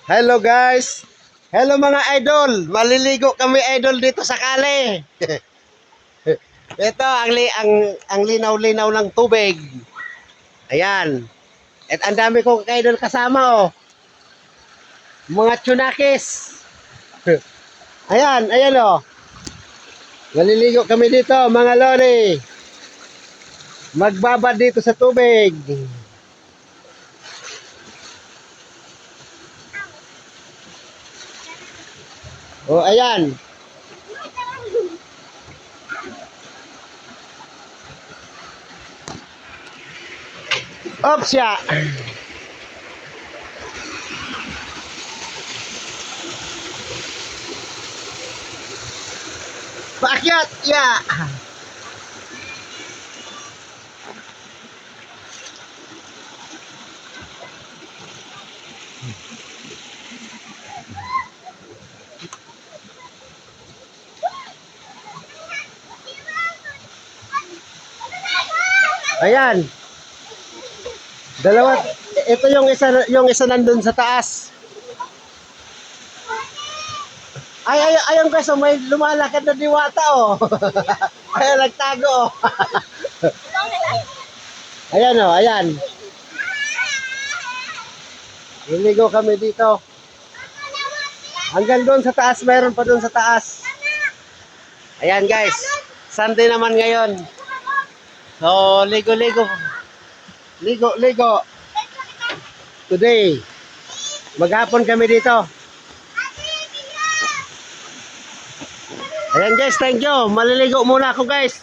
Hello guys. Hello mga idol. Maliligo kami idol dito sa kali. Ito ang linaw-linaw ng tubig. Ayan. At ang dami kong idol kasama oh. Mga tsunakis. Ayan oh. Maliligo kami dito mga lori. Magbabad dito sa tubig. Oh, ayan. Opsya. Paakyat, ya. Ayan. Dalawa. Ito yung isa nandun sa taas. Ayun guys, oh, may lumalakad na diwata oh. Ay, nagtago oh. Ayan oh, ayan. Liligo kami dito. Hanggang doon sa taas, mayroon pa doon sa taas. Ayan guys, Sunday naman ngayon. So, ligo-ligo. Ligo-ligo. Today. Maghapon kami dito. Ayan guys, thank you. Maliligo muna ako guys.